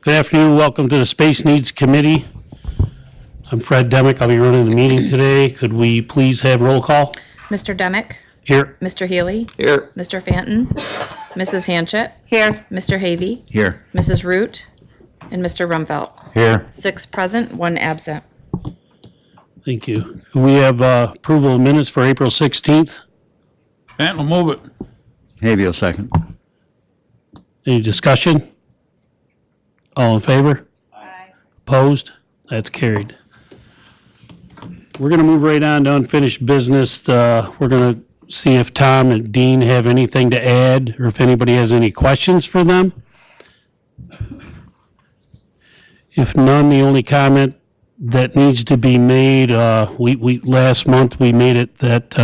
Good afternoon. Welcome to the Space Needs Committee. I'm Fred Demick. I'll be running the meeting today. Could we please have roll call? Mr. Demick, Here. Mr. Healy, Here. Mr. Fanton, Mrs. Hanchett, Here. Mr. Havey, Here. Mrs. Root, and Mr. Rumfelt. Here. 6 present, 1 absent. Thank you. We have approval of minutes for April 16th. Can't move it. Havey will second. Any discussion? All in favor? Aye. Opposed? That's carried. We're going to move right on to unfinished business. We're going to see if Tom and Dean have anything to add or if anybody has any questions for them. If none, the only comment that needs to be made, we last month we made it that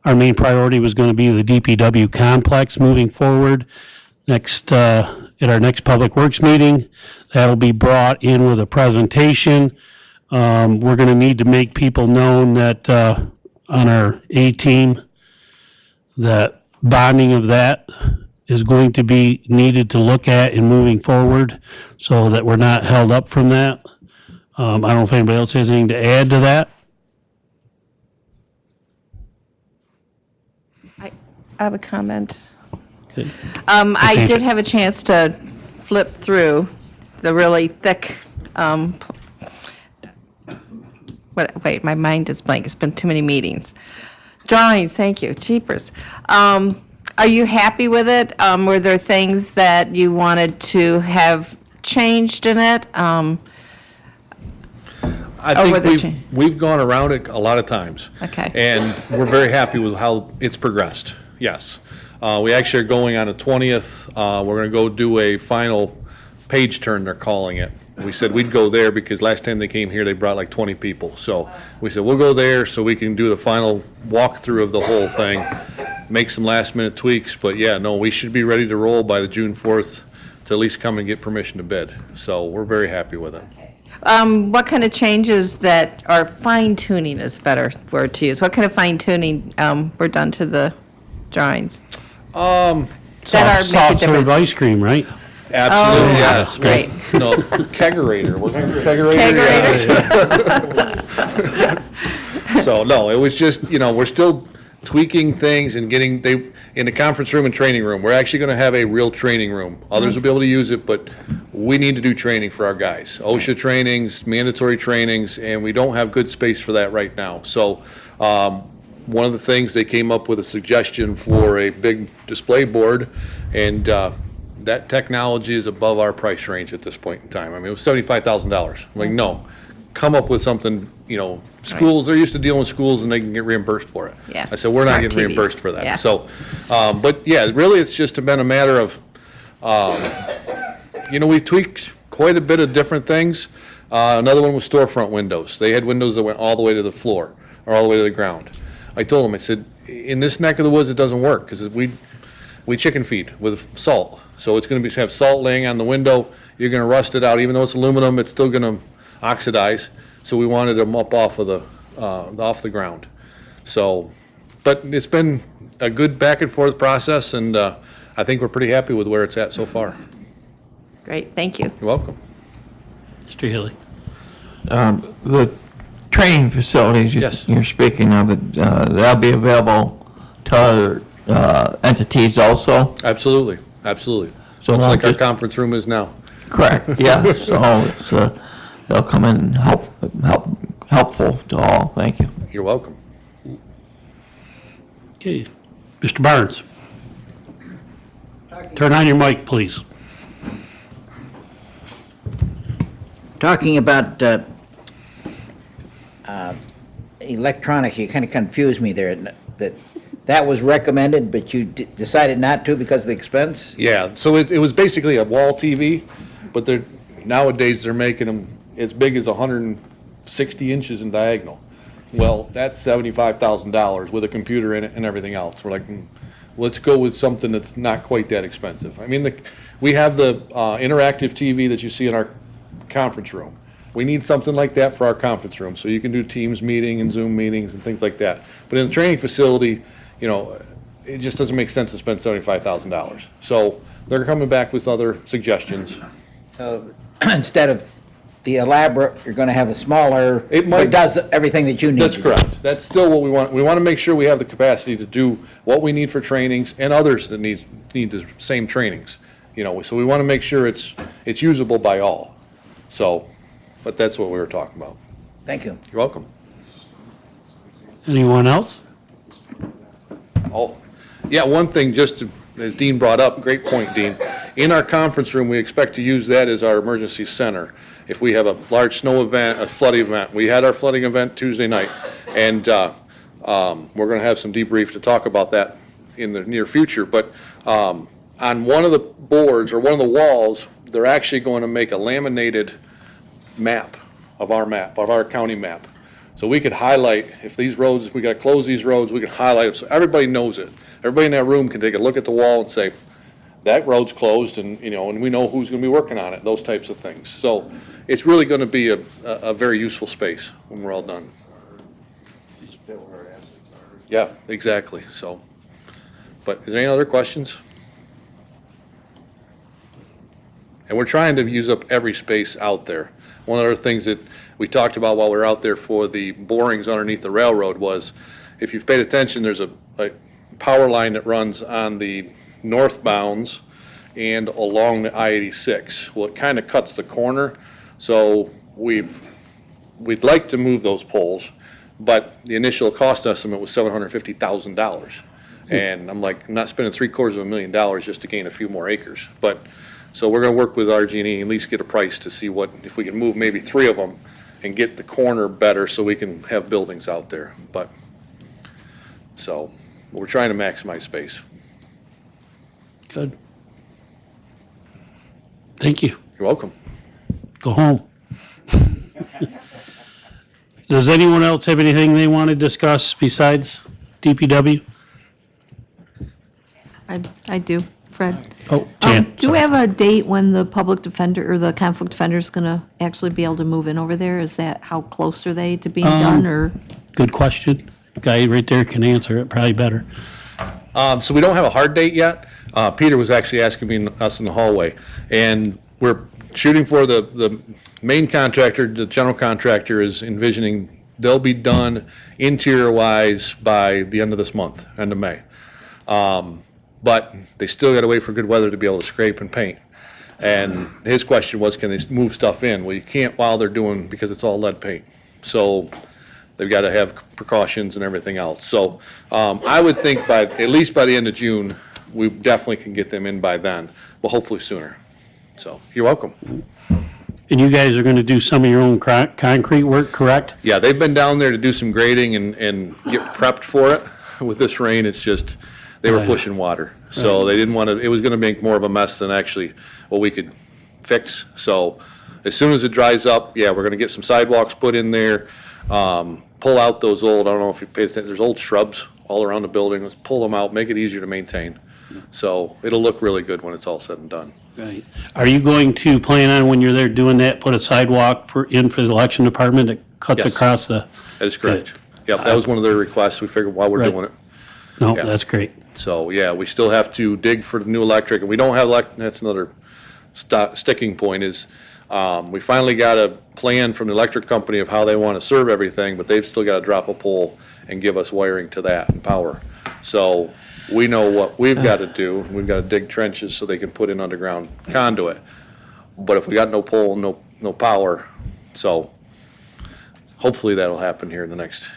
our main priority was going to be the DPW complex moving forward. Next, at our next Public Works meeting, that'll be brought in with a presentation. We're going to need to make people known that on our A team, that bonding of that is going to be needed to look at in moving forward so that we're not held up from that. I don't know if anybody else has anything to add to that. I have a comment. Okay. I Okay. did have a chance to flip through the really thick, wait, my mind is blank. It's been too many meetings. Drawings, thank you, jeepers. Are you happy with it? Were there things that you wanted to have changed in it? I Oh, were think there we've gone around it a lot of times. Okay. And we're very happy with how it's progressed, yes. We actually are going on the 20th, we're gonna go do a final page turn, they're calling it. We said we'd go there because last time they came here, they brought like 20 people. So we said, we'll go there so we can do the final walkthrough of the whole thing, make some last minute tweaks, but yeah, no, we should be ready to roll by the June 4th to at least come and get permission to bid. So we're very happy with it. What kind of changes that, or fine tuning is a better word to use. What kind of fine tuning were done to the drawings? That are make a Soft serve difference. ice cream, right? Absolutely, Oh, yes. great. No, kegerator, we're gonna kegerator. So, no, it was just, we're still tweaking things and getting, in the conference room and training room, we're actually gonna have a real training room. Others will be able to use it, but we need to do training for our guys. OSHA trainings, mandatory trainings, and we don't have good space for that right now. So, one of the things, they came up with a suggestion for a big display board, and that technology is above our price range at this point in time. I mean, it was $75,000. Like, no, come up with something, schools, they're used to dealing with schools and they can get reimbursed for it. Yeah, I said, we're not smart getting TVs. reimbursed for that. Yeah. So, but yeah, really, it's just been a matter of, we tweaked quite a bit of different things. Another one was storefront windows. They had windows that went all the way to the floor or all the way to the ground. I told them, I said, in this neck of the woods, it doesn't work because we chicken feed with salt. So it's going to have salt laying on the window. You're going to rust it out. Even though it's aluminum, it's still going to oxidize. So we wanted them up off the ground. So, but it's been a good back and forth process, and I think we're pretty happy with where it's at so far. Great, thank you. You're welcome. Mr. Healy. The training facilities Yes. you're speaking of, that'll be available to other entities also? Absolutely, absolutely. So Much not like our just- conference room is now. Correct, yes. So it's, they'll come in and helpful to all. Thank you. You're welcome. Okay. Mr. Barnes. Turn on your mic, please. Talking about electronics, you kind of confused me there. That was recommended, but you decided not to because of the expense? Yeah, so it was basically a wall TV, but nowadays they're making them as big as 160 inches in diagonal. Well, that's $75,000 with a computer in it and everything else. We're like, let's go with something that's not quite that expensive. I mean, we have the interactive TV that you see in our conference room. We need something like that for our conference room, so you can do Teams meeting and Zoom meetings and things like that. But in the training facility, it just doesn't make sense to spend $75,000. So they're coming back with other suggestions. So instead of the elaborate, you're gonna have a smaller, It might- that does everything that you need. That's to do. correct. That's still what we want. We want to make sure we have the capacity to do what we need for trainings and others that need the same trainings. You know, so we want to make sure it's usable by all. So, but that's what we were talking about. Thank you. You're welcome. Anyone else? Oh, yeah, one thing, just to, as Dean brought up, great point, Dean. In our conference room, we expect to use that as our emergency center. If we have a large snow event, a flooding event, we had our flooding event Tuesday night, and we're going to have some debrief to talk about that in the near future. But on one of the boards, or one of the walls, they're actually going to make a laminated map, of our county map. So we could highlight, if these roads, we got to close these roads, we can highlight them, so everybody knows it. Everybody in that room can take a look at the wall and say, that road's closed, and, you know, and we know who's going to be working on it, those types of things. So it's really going to be a very useful space when we're all done. Yeah, exactly, so. But is there any other questions? And we're trying to use up every space out there. One of the things that we talked about while we were out there for the borings underneath the railroad was, if you've paid attention, there's a power line that runs on the northbounds and along the I-86. Well, it kind of cuts the corner, so we'd like to move those poles, but the initial cost estimate was $750,000. And I'm like, I'm not spending $750,000 just to gain a few more acres. But, so we're gonna work with RG&E and at least get a price to see what, if we can move maybe 3 of them and get the corner better so we can have buildings out there. But, so, we're trying to maximize space. Good. Thank you. You're welcome. Go home. Does anyone else have anything they want to discuss besides DPW? I do, Fred. Oh, Jan, Do we sorry. have a date when the public defender or the conflict defender is going to actually be able to move in over there? Is that, how close are they to being done, or? Good question. Guy right there can answer it probably better. So we don't have a hard date yet. Peter was actually asking us in the hallway, and we're shooting for the main contractor, the general contractor is envisioning they'll be done interior-wise by the end of this month, end of May. But they still gotta wait for good weather to be able to scrape and paint. And his question was, can they move stuff in? Well, you can't while they're doing, because it's all lead paint. So they've got to have precautions and everything else. So I would think at least by the end of June, we definitely can get them in by then, but hopefully sooner. So you're welcome. And you guys are going to do some of your own concrete work, correct? Yeah, they've been down there to do some grading and get prepped for it. With this rain, it's just, they were Right. pushing water. So they didn't want to, it was going to make more of a mess than actually what we could fix. So as soon as it dries up, yeah, we're going to get some sidewalks put in there. Pull out those old, I don't know if you paid attention, there's old shrubs all around the building. Let's pull them out, make it easier to maintain. So it'll look really good when it's all said and done. Right. Are you going to plan on, when you're there doing that, put a sidewalk for the election department that cuts Yes. across the? That is correct. Yep, that was one of their requests. We figured while we're Right. doing it. No, Yeah. that's great. So, yeah, we still have to dig for the new electric, and we don't have that's another sticking point is, we finally got a plan from the electric company of how they want to serve everything, but they've still got to drop a pole and give us wiring to that and power. So we know what we've got to do. We've got to dig trenches so they can put in underground conduit. But if we got no pole, no power, so hopefully that'll happen here in the next,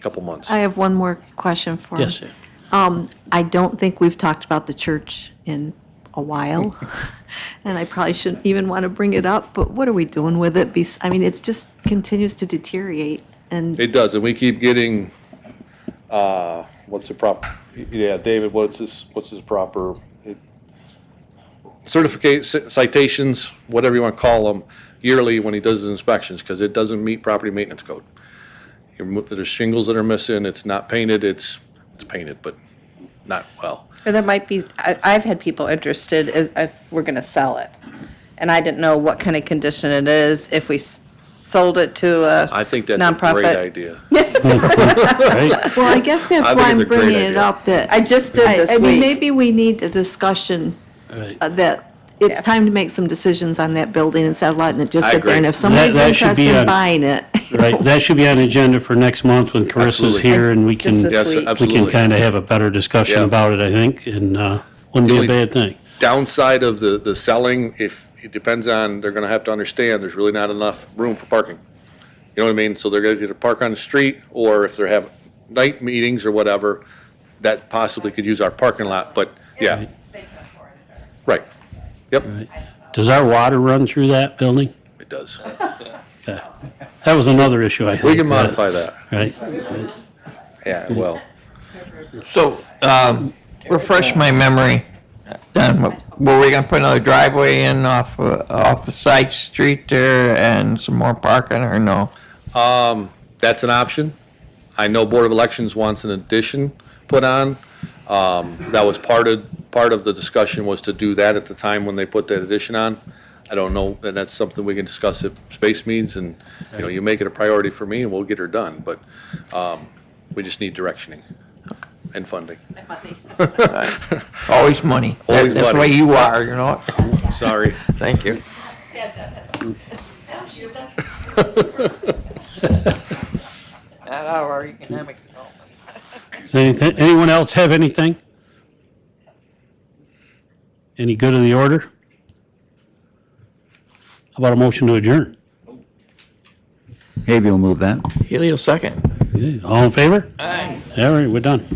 couple months. I have one more question for him. Yes, sir. I don't think we've talked about the church in a while, and I probably shouldn't even want to bring it up, but what are we doing with it? I mean, it just continues to deteriorate, and It does, and we keep getting, what's the proper, yeah, David, what's his proper, certificate, citations, whatever you want to call them, yearly when he does his inspections, because it doesn't meet property maintenance code. There's shingles that are missing, it's not painted, it's painted, but not well. Or there might be, I've had people interested if we're going to sell it. And I didn't know what kind of condition it is, if we sold it to a I think that's a nonprofit. great idea. Right? well, I guess I that's think why it's a I'm great bringing it idea. up, that. I just did this I mean, week. maybe we need a discussion Right. that it's time to make some decisions on that building instead of letting it just I sit there. And agree. if somebody's That should be interested in on- buying it, Right, that should be on the agenda for next month when Carissa's Absolutely. here and we can, Just this Yes, week. we can absolutely. kind of have a better discussion Yeah. about it, I think, and, wouldn't be a only- bad thing. Downside of the selling, if, it depends on, they're gonna have to understand, there's really not enough room for parking. You know what I mean? So they're gonna either park on the street, or if they have night meetings or whatever, that possibly could use our parking lot, but, yeah. Right. Yep, Does our water run through that building? it does. Okay. That was another issue, I think. We can modify that. Right? Yeah, well, So, refresh my memory. Were we gonna put another driveway in off the side street there and some more parking, or no? that's an option. I know Board of Elections wants an addition put on. That was part of the discussion was to do that at the time when they put that addition on. I don't know, and that's something we can discuss at space meetings, and, you know, you make it a priority for me and we'll get her done, but, we just need directioning and funding. Always money. Always That's the money. way you are, you know? Sorry. Thank you. Not our economic development. Does anyone else have anything? Any good of the order? How about a motion to adjourn? Havy will move that. Helio second. Okay, all in favor? Aye. All right, we're done.